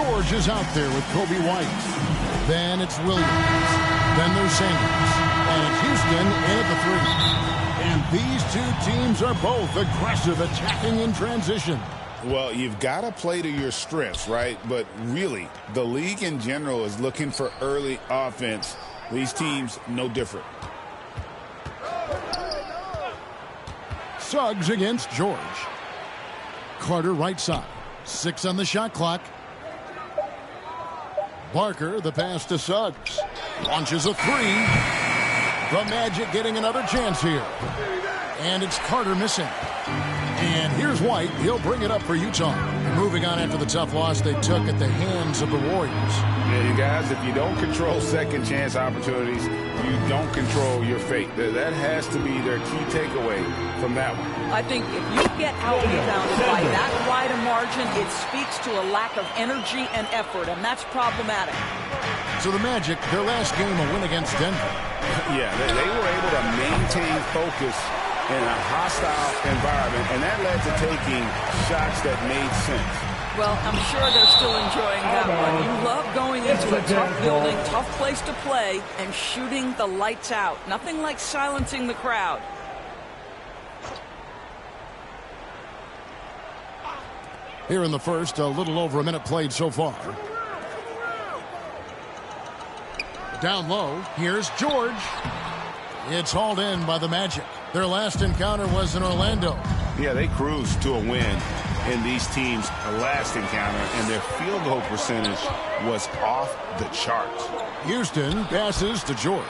George is out there with Kobe White. Then it's Williams. Then there's Sanders. And it's Houston in at the 3. And these two teams are both aggressive, attacking in transition. Well, you've got to play to your strengths, right? But really, the league in general is looking for early offense. These teams, no different. Suggs against George. Carter right side. 6 on the shot clock. Barker, the pass to Suggs. Launches a 3. The Magic getting another chance here. And it's Carter missing. And here's White. He'll bring it up for Utah. Moving on after the tough loss they took at the hands of the Warriors. Yeah, you guys, if you don't control second chance opportunities, you don't control your fate. That has to be their key takeaway from that one. I think if you get out-rebounded by that wide a margin, it speaks to a lack of energy and effort, and that's problematic. So the Magic, their last game, a win against Denver. Yeah, they were able to maintain focus in a hostile environment, and that led to taking shots that made sense. Well, I'm sure they're still enjoying that one. You love going into a tough building, tough place to play, and shooting the lights out. Nothing like silencing the crowd. Here in the first, a little over a minute played so far. Down low, here's George. It's hauled in by the Magic. Their last encounter was in Orlando. Yeah, they cruised to a win in these teams' last encounter, and their field goal percentage was off the charts. Houston passes to George.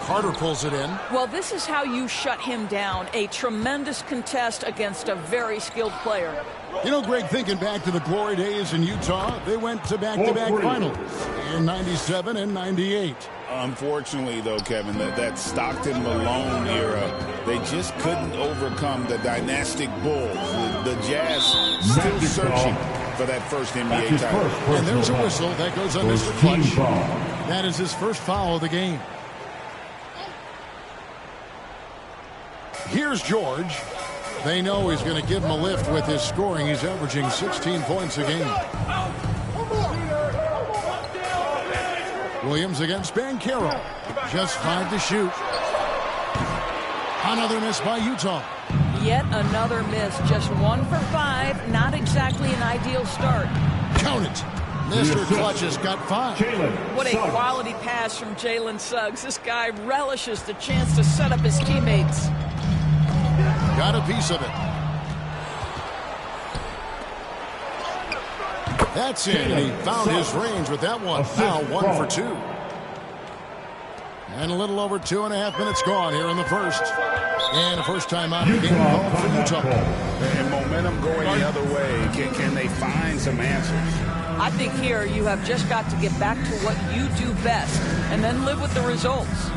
Carter pulls it in. Well, this is how you shut him down. A tremendous contest against a very skilled player. You know, Greg, thinking back to the glory days in Utah, they went to back-to-back finals in 97 and 98. Unfortunately, though, Kevin, that Stockton-Malone era, they just couldn't overcome the dynastic Bulls. The Jazz still searching for that first NBA title. And there's a whistle that goes on Mr. Clutch. That is his first foul of the game. Here's George. They know he's going to give him a lift with his scoring. He's averaging 16 points a game. Williams against Banchero. Just 5 to shoot. Another miss by Utah. Yet another miss. Just 1 for 5. Not exactly an ideal start. Count it. Mr. Clutch has got 5. What a quality pass from Jalen Suggs. This guy relishes the chance to set up his teammates. Got a piece of it. That's it. And he found his range with that one. Now 1 for 2. And a little over 2.5 minutes gone here in the first. And a first time out of the game called for Utah. And momentum going the other way. Can they find some answers? I think here you have just got to get back to what you do best and then live with the results.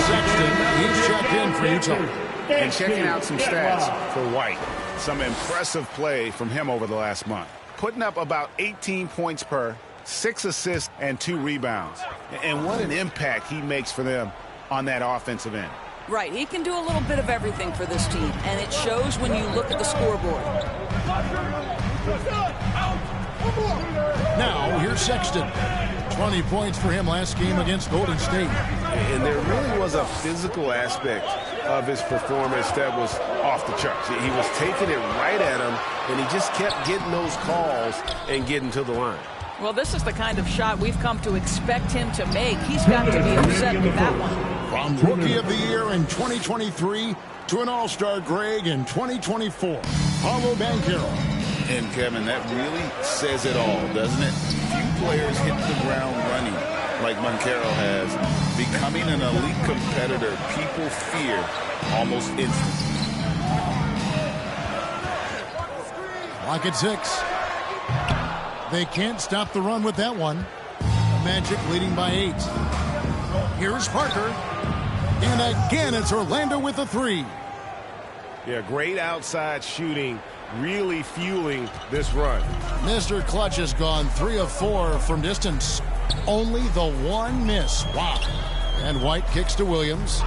Sexton, he's checked in for Utah. And checking out some stats for White. Some impressive play from him over the last month. Putting up about 18 points per, 6 assists, and 2 rebounds. And what an impact he makes for them on that offensive end. Right, he can do a little bit of everything for this team, and it shows when you look at the scoreboard. Now, here's Sexton. 20 points for him last game against Golden State. And there really was a physical aspect of his performance that was off the charts. He was taking it right at him, and he just kept getting those calls and getting to the line. Well, this is the kind of shot we've come to expect him to make. He's got to be upset with that one. From Rookie of the Year in 2023 to an All-Star Greg in 2024, Paolo Banchero. And, Kevin, that really says it all, doesn't it? Few players hit the ground running like Banchero has. Becoming an elite competitor, people fear almost instantly. Clock at 6. They can't stop the run with that one. Magic leading by 8. Here's Parker. And again, it's Orlando with a 3. Yeah, great outside shooting, really fueling this run. Mr. Clutch has gone 3 of 4 from distance. Only the 1 miss. Wow. And White kicks to Williams.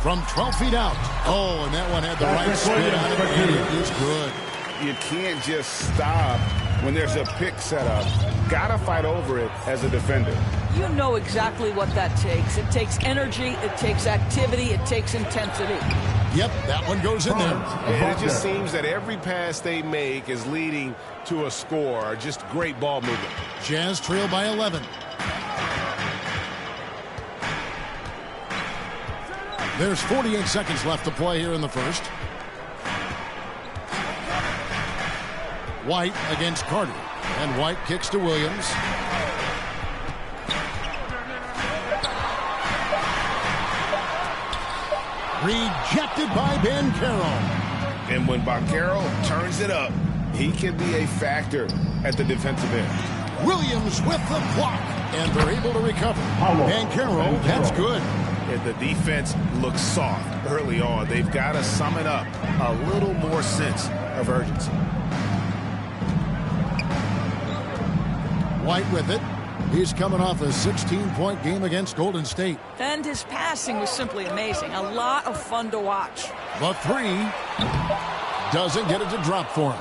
from 12 feet out. Oh, and that one had the right spin on it, and it is good. You can't just stop when there's a pick set up. Gotta fight over it as a defender. You know exactly what that takes. It takes energy, it takes activity, it takes intensity. Yep, that one goes in there. And it just seems that every pass they make is leading to a score. Just great ball movement. Jazz trail by 11. There's 48 seconds left to play here in the first. White against Carter. And White kicks to Williams. Rejected by Banchero. And when Banchero turns it up, he can be a factor at the defensive end. Williams with the block. And they're able to recover. Banchero, that's good. And the defense looks soft early on. They've got to sum it up. A little more sense of urgency. White with it. He's coming off a 16-point game against Golden State. And his passing was simply amazing. A lot of fun to watch. The three doesn't get it to drop for him.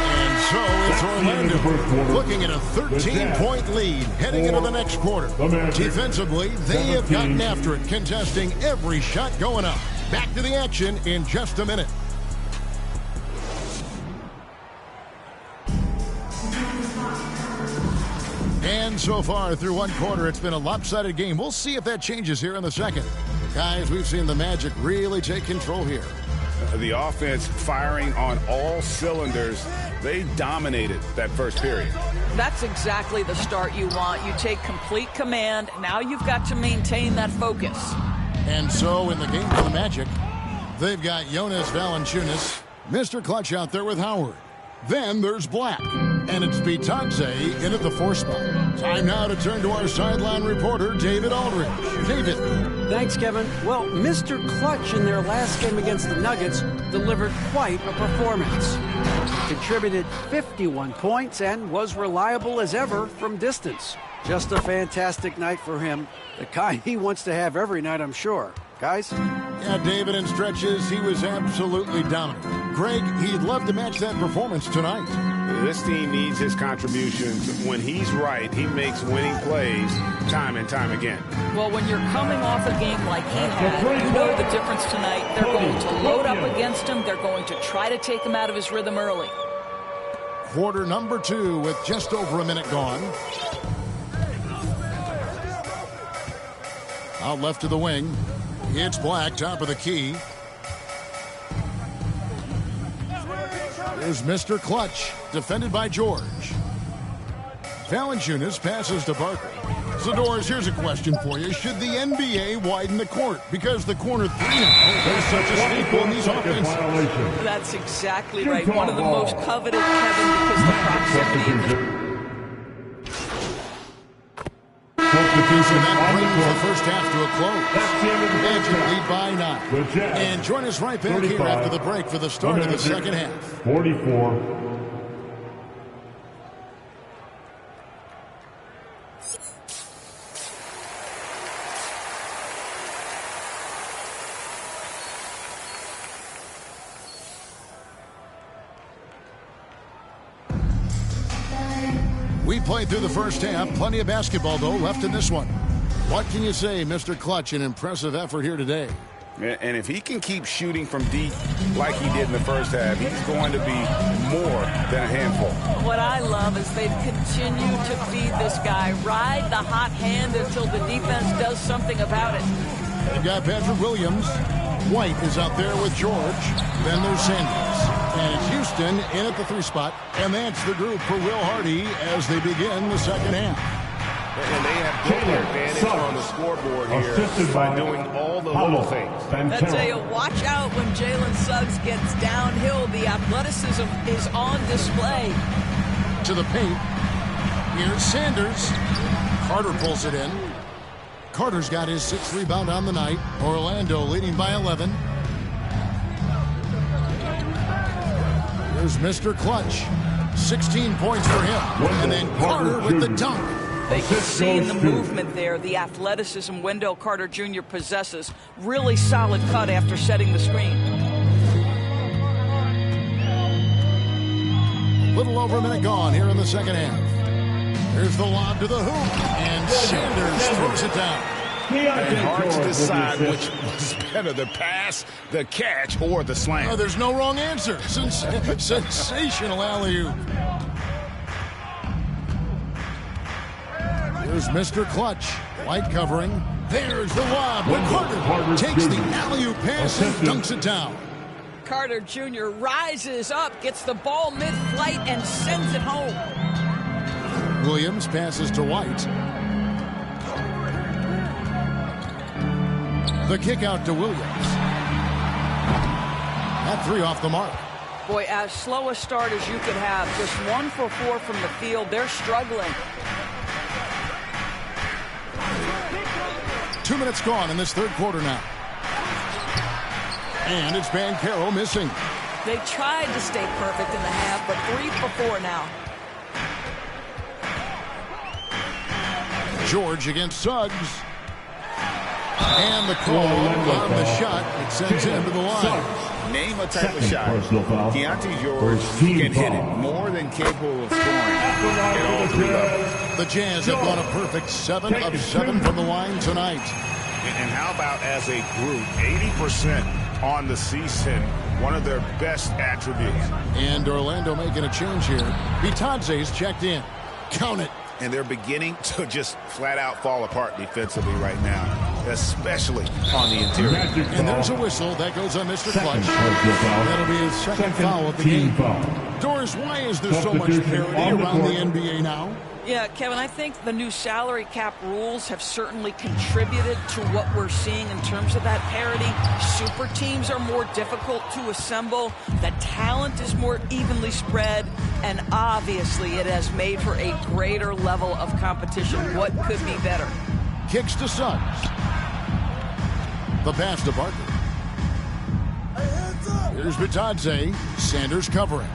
And so it's Orlando looking at a 13-point lead heading into the next quarter. Defensively, they have gotten after it, contesting every shot going up. Back to the action in just a minute. And so far through one quarter, it's been a lopsided game. We'll see if that changes here in the second. Guys, we've seen the Magic really take control here. The offense firing on all cylinders. They dominated that first period. That's exactly the start you want. You take complete command. Now you've got to maintain that focus. And so in the game for the Magic, they've got Jonas Valanciunas, Mr. Clutch out there with Howard. Then there's Black, and it's Bitadze in at the 4 spot. Time now to turn to our sideline reporter, David Aldridge. David. Thanks, Kevin. Well, Mr. Clutch in their last game against the Nuggets delivered quite a performance. Contributed 51 points and was reliable as ever from distance. Just a fantastic night for him, the kind he wants to have every night, I'm sure. Guys? Yeah, David, in stretches, he was absolutely dominant. Greg, he'd love to match that performance tonight. This team needs his contributions. When he's right, he makes winning plays time and time again. Well, when you're coming off a game like he had, you know the difference tonight. They're going to load up against him. They're going to try to take him out of his rhythm early. Quarter number 2 with just over a minute gone. Out left to the wing. It's Black, top of the key. There's Mr. Clutch, defended by George. Valanciunas passes to Barker. Zadors, here's a question for you. Should the NBA widen the court? Because the corner 3 now is such a staple in these offenses. That's exactly right. One of the most coveted, Kevin, because the proximity. So that brings the first half to a close. Magic lead by 9. And join us right back here after the break for the start of the second half. 44. We played through the first half. Plenty of basketball, though, left in this one. What can you say, Mr. Clutch? An impressive effort here today. And if he can keep shooting from deep like he did in the first half, he's going to be more than a handful. What I love is they've continued to feed this guy. Ride the hot hand until the defense does something about it. They've got Patrick Williams. White is out there with George. Then there's Sanders. And it's Houston in at the 3 spot. And that's the group for Will Hardy as they begin the second half. And they have built their advantage on the scoreboard here by doing all the little things. I tell you, watch out when Jalen Suggs gets downhill. The athleticism is on display. To the paint. Here's Sanders. Carter pulls it in. Carter's got his 6th rebound on the night. Orlando leading by 11. There's Mr. Clutch. 16 points for him. And then Carter with the dunk. They can see in the movement there the athleticism Wendell Carter Jr. possesses. Really solid cut after setting the screen. Little over a minute gone here in the second half. Here's the lob to the hoop, and Sanders throws it down. And hard to decide which was better, the pass, the catch, or the slam. Oh, there's no wrong answer. Sensational alley-oop. Here's Mr. Clutch. White covering. There's the lob. Carter takes the alley-oop pass and dunks it down. Carter Jr. rises up, gets the ball mid-flight, and sends it home. Williams passes to White. The kick out to Williams. That three off the mark. Boy, as slow a start as you could have. Just 1 for 4 from the field. They're struggling. 2 minutes gone in this third quarter now. And it's Banchero missing. They tried to stay perfect in the half, but 3 for 4 now. George against Suggs. And the call on the shot. It sends him to the line. Name a type of shot. Keontae George can hit it, more than capable of scoring at all 3 levels. The Jazz have gone a perfect 7 of 7 from the line tonight. And how about as a group, 80% on the season, one of their best attributes. And Orlando making a change here. Bitadze's checked in. Count it. And they're beginning to just flat out fall apart defensively right now, especially on the interior. And there's a whistle that goes on Mr. Clutch. That'll be his second foul of the game. Doris, why is there so much parity around the NBA now? Yeah, Kevin, I think the new salary cap rules have certainly contributed to what we're seeing in terms of that parity. Super teams are more difficult to assemble. The talent is more evenly spread. And obviously, it has made for a greater level of competition. What could be better? Kicks to Suggs. The pass to Barker. Here's Bitadze. Sanders covering.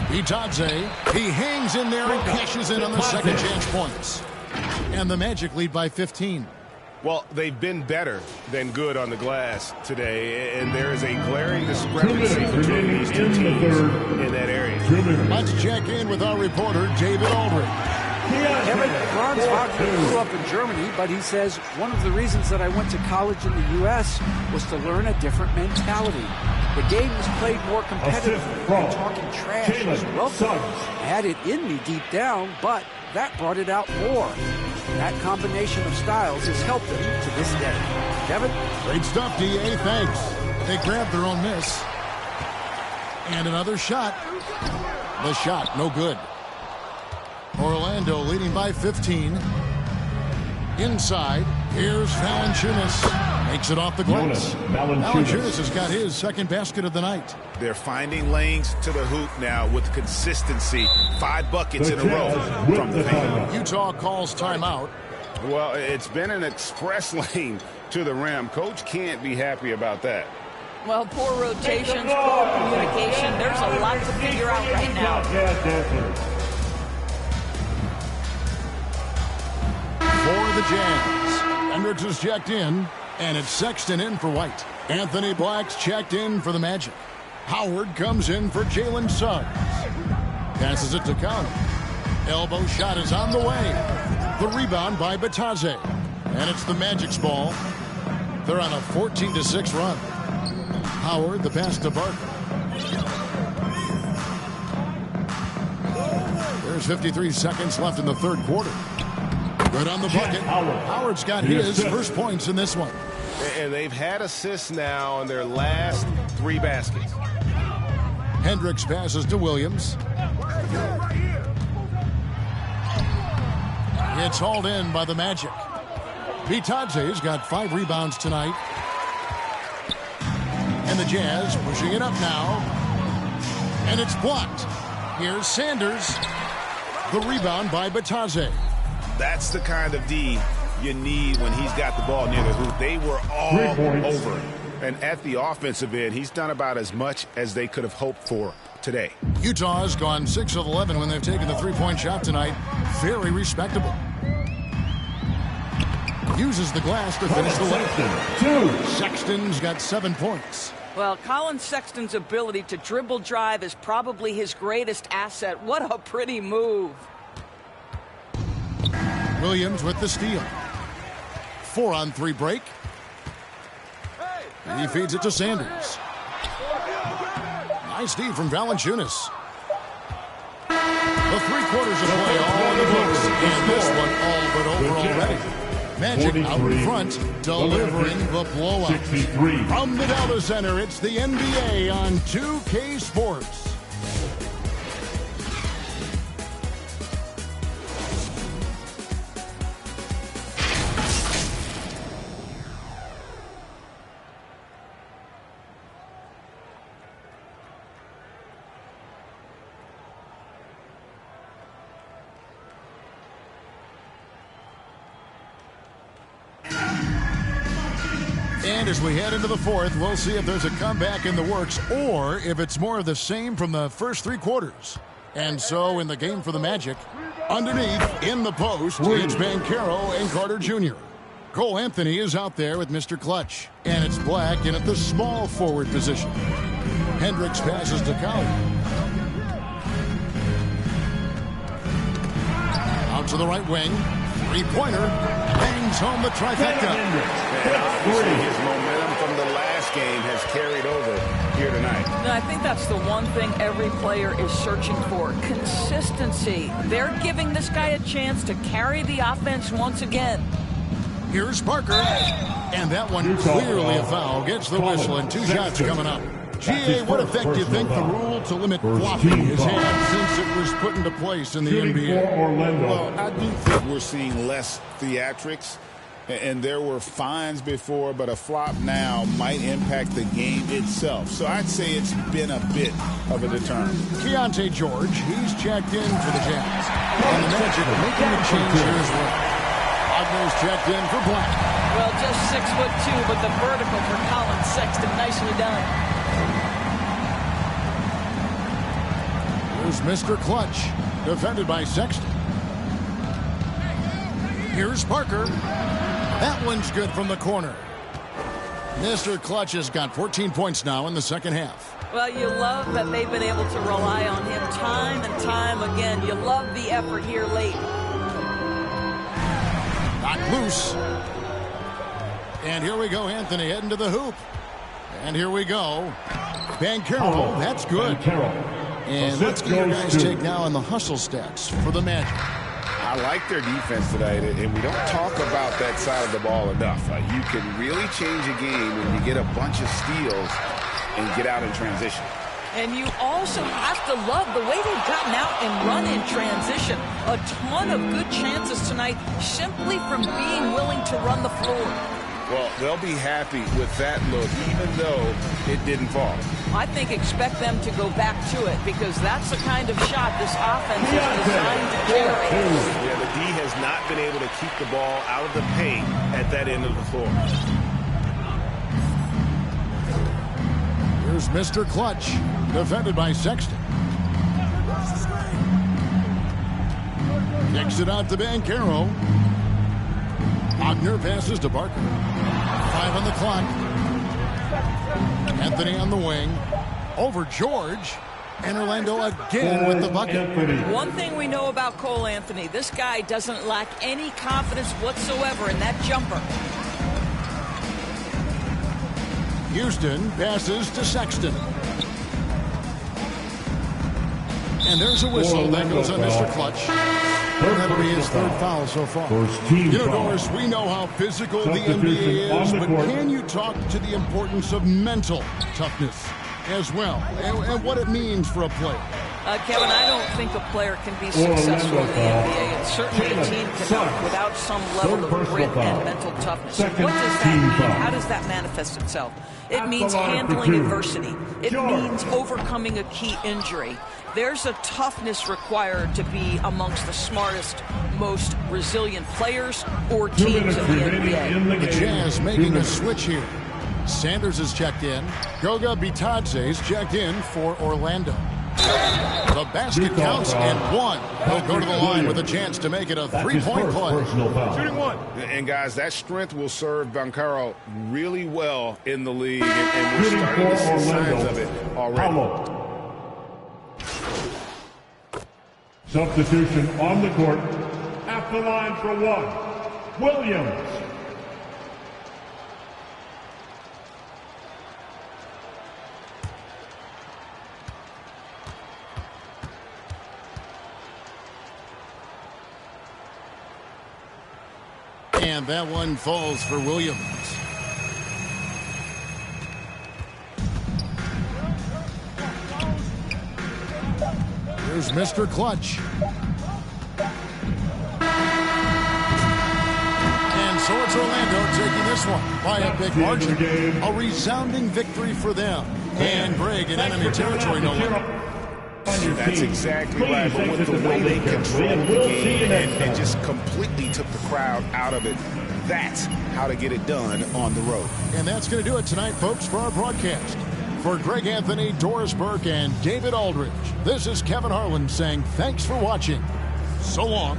Bitadze, he hangs in there and cashes in on the second chance points. And the Magic lead by 15. Well, they've been better than good on the glass today, and there is a glaring discrepancy between these two teams in that area. Let's check in with our reporter, David Aldridge. Kevin, Franz Wagner grew up in Germany, but he says one of the reasons that I went to college in the U.S. was to learn a different mentality. The game was played more competitively, and talking trash was welcome. I had it in me deep down, but that brought it out more. That combination of styles has helped them to this day. Kevin? Great stuff, D.A. Thanks. They grabbed their own miss. And another shot. The shot, no good. Orlando leading by 15. Inside, here's Valanciunas. Makes it off the glass. Valanciunas has got his second basket of the night. They're finding lanes to the hoop now with consistency. 5 buckets in a row from the paint. Utah calls timeout. Well, it's been an express lane to the rim. Coach can't be happy about that. Well, poor rotations, poor communication. There's a lot to figure out right now. For the Jazz, Hendricks is checked in, and it's Sexton in for White. Anthony Black's checked in for the Magic. Howard comes in for Jalen Suggs. Passes it to Conley. Elbow shot is on the way. The rebound by Bitadze. And it's the Magic's ball. They're on a 14-6 run. Howard, the pass to Barker. There's 53 seconds left in the third quarter. Good on the bucket. Howard's got his first points in this one. And they've had assists now on their last 3 baskets. Hendricks passes to Williams. It's hauled in by the Magic. Bitadze's got 5 rebounds tonight. And the Jazz pushing it up now. And it's blocked. Here's Sanders. The rebound by Bitadze. That's the kind of D you need when he's got the ball near the hoop. They were all over it. And at the offensive end, he's done about as much as they could have hoped for today. Utah's gone 6 of 11 when they've taken the three-point shot tonight. Very respectable. Uses the glass to finish the layup. Sexton's got 7 points. Well, Colin Sexton's ability to dribble drive is probably his greatest asset. What a pretty move. Williams with the steal. 4-on-3 break. He feeds it to Sanders. Nice D from Valanciunas. The 3 quarters of play all in the books, and this one all but over already. Magic out in front, delivering the blowout. From the Delta Center, it's the NBA on 2K Sports. And as we head into the fourth, we'll see if there's a comeback in the works or if it's more of the same from the first 3 quarters. And so in the game for the Magic, underneath in the post, it's Banchero and Carter Jr. Cole Anthony is out there with Mr. Clutch. And it's Black in at the small forward position. Hendricks passes to Cowley. Out to the right wing. 3-pointer. Bangs home the trifecta. And obviously his momentum from the last game has carried over here tonight. And I think that's the one thing every player is searching for. Consistency. They're giving this guy a chance to carry the offense once again. Here's Parker. And that one clearly a foul. Gets the whistle and 2 shots coming up. GA, what effect do you think the rule to limit flopping has had since it was put into place in the NBA? Well, I do think we're seeing less theatrics. And there were fines before, but a flop now might impact the game itself. So I'd say it's been a bit of a deterrent. Keontae George, he's checked in for the Jazz. And the Magic making a change here as well. Wagner's checked in for Black. Well, just 6'2", but the vertical for Colin Sexton. Nicely done. Here's Mr. Clutch, defended by Sexton. Here's Parker. That one's good from the corner. Mr. Clutch has got 14 points now in the second half. Well, you love that they've been able to rely on him time and time again. You love the effort here late. Not loose. And here we go, Anthony heading to the hoop. And here we go. Banchero, that's good. And let's get your guys' take now on the hustle stats for the Magic. I like their defense tonight, and we don't talk about that side of the ball enough. You can really change a game when you get a bunch of steals and get out in transition. And you also have to love the way they've gotten out and run in transition. A ton of good chances tonight simply from being willing to run the floor. Well, they'll be happy with that look, even though it didn't fall. I think expect them to go back to it because that's the kind of shot this offense is designed to carry. Yeah, the D has not been able to keep the ball out of the paint at that end of the floor. Here's Mr. Clutch, defended by Sexton. Kicks it out to Banchero. Wagner passes to Parker. 5 on the clock. Anthony on the wing. Over George. And Orlando again with the bucket. One thing we know about Cole Anthony, this guy doesn't lack any confidence whatsoever in that jumper. Houston passes to Sexton. And there's a whistle that goes on Mr. Clutch. That'll be his 3rd foul so far. You know, Doris, we know how physical the NBA is, but can you talk to the importance of mental toughness as well, and what it means for a player? Kevin, I don't think a player can be successful in the NBA, and certainly a team cannot without some level of grit and mental toughness. What does that mean? How does that manifest itself? It means handling adversity. It means overcoming a key injury. There's a toughness required to be amongst the smartest, most resilient players or teams in the NBA. The Jazz making a switch here. Sanders is checked in. Goga Bitadze is checked in for Orlando. The basket counts and one. He'll go to the line with a chance to make it a three-point play. Shooting one. And guys, that strength will serve Bancaro really well in the league, and we're starting to see signs of it already. Substitution on the court. At the line for one, Williams. And that one falls for Williams. Here's Mr. Clutch. And so it's Orlando taking this one by a big margin. A resounding victory for them. And Greg in enemy territory no longer. That's exactly right, but with the way they controlled the game and just completely took the crowd out of it, that's how to get it done on the road. And that's going to do it tonight, folks, for our broadcast. For Greg Anthony, Doris Burke, and David Aldridge, this is Kevin Harlan saying thanks for watching. So long.